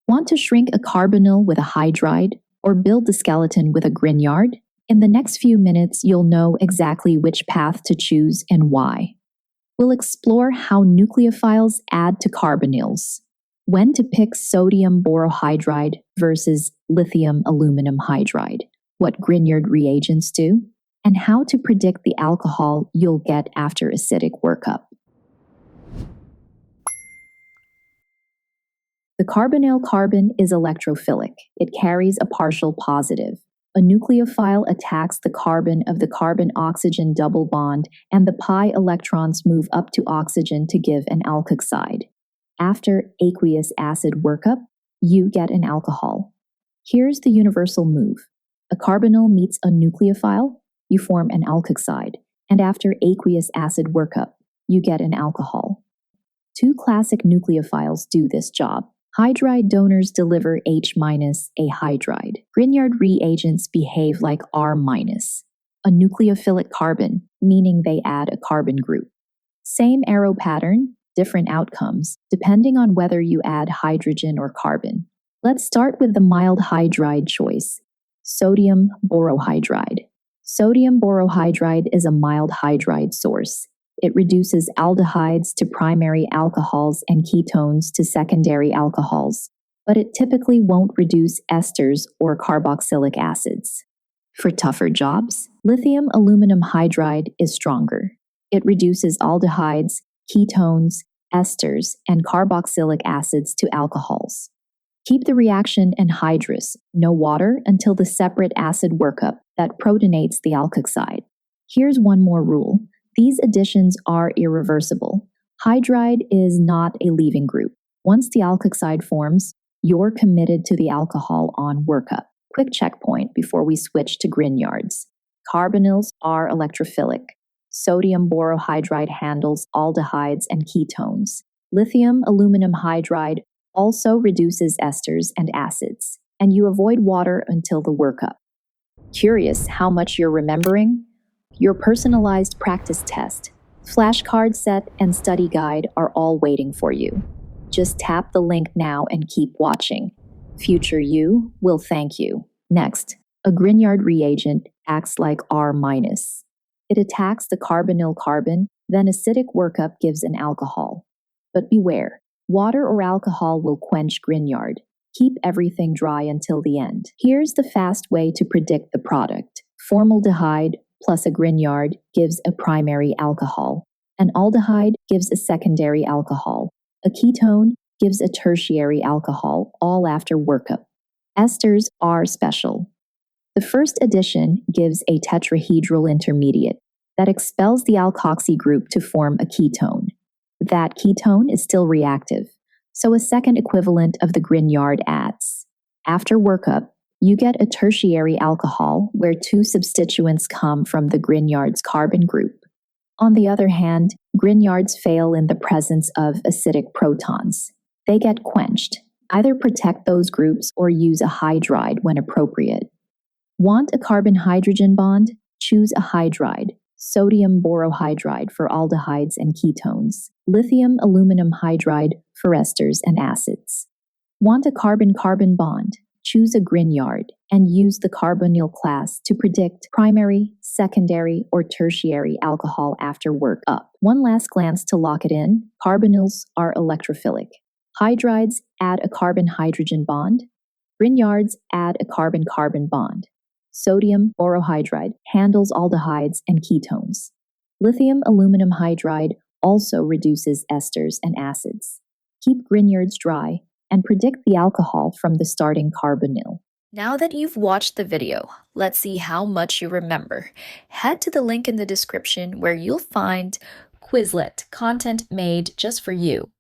Want to shrink a carbonyl with a hydride or build the skeleton with a Grignard? In the next few minutes, you'll know exactly which path to choose and why. We'll explore how nucleophiles add to carbonyls, when to pick sodium borohydride versus lithium aluminum hydride, what Grignard reagents do, and how to predict the alcohol you'll get after acidic workup. The carbonyl carbon is electrophilic. It carries a partial positive. A nucleophile attacks the carbon of the carbon-oxygen double bond, and the pi electrons move up to oxygen to give an alkoxide. After aqueous acid workup, you get an alcohol. Here's the universal move. A carbonyl meets a nucleophile, you form an alkoxide, and after aqueous acid workup, you get an alcohol. Two classic nucleophiles do this job. Hydride donors deliver H- a hydride. Grignard reagents behave like R-, a nucleophilic carbon, meaning they add a carbon group. Same arrow pattern, different outcomes, depending on whether you add hydrogen or carbon. Let's start with the mild hydride choice, sodium borohydride. Sodium borohydride is a mild hydride source. It reduces aldehydes to primary alcohols and ketones to secondary alcohols, but it typically won't reduce esters or carboxylic acids. For tougher jobs, lithium aluminum hydride is stronger. It reduces aldehydes, ketones, esters, and carboxylic acids to alcohols. Keep the reaction anhydrous, no water, until the separate acid workup that protonates the alkoxide. Here's one more rule. These additions are irreversible. Hydride is not a leaving group. Once the alkoxide forms, you're committed to the alcohol on workup. Quick checkpoint before we switch to Grignards. Carbonyls are electrophilic. Sodium borohydride handles aldehydes and ketones. Lithium aluminum hydride also reduces esters and acids, and you avoid water until the workup. Curious how much you're remembering? Your personalized practice test, flashcard set, and study guide are all waiting for you. Just tap the link now and keep watching. Future you will thank you. Next, a Grignard reagent acts like R-. It attacks the carbonyl carbon, then acidic workup gives an alcohol. But beware, water or alcohol will quench Grignard. Keep everything dry until the end. Here's the fast way to predict the product. Formaldehyde plus a Grignard gives a primary alcohol. An aldehyde gives a secondary alcohol. A ketone gives a tertiary alcohol, all after workup. Esters are special. The first addition gives a tetrahedral intermediate that expels the alkoxy group to form a ketone. That ketone is still reactive, so a second equivalent of the Grignard adds. After workup, you get a tertiary alcohol where two substituents come from the Grignard's carbon group. On the other hand, Grignards fail in the presence of acidic protons. They get quenched. Either protect those groups or use a hydride when appropriate. Want a carbon-hydrogen bond? Choose a hydride, sodium borohydride for aldehydes and ketones, lithium aluminum hydride for esters and acids. Want a carbon-carbon bond? Choose a Grignard and use the carbonyl class to predict primary, secondary, or tertiary alcohol after workup. One last glance to lock it in. Carbonyls are electrophilic. Hydrides add a carbon-hydrogen bond. Grignards add a carbon-carbon bond. Sodium borohydride handles aldehydes and ketones. Lithium aluminum hydride also reduces esters and acids. Keep Grignards dry and predict the alcohol from the starting carbonyl. Now that you've watched the video, let's see how much you remember. Head to the link in the description where you'll find Quizlet content made just for you.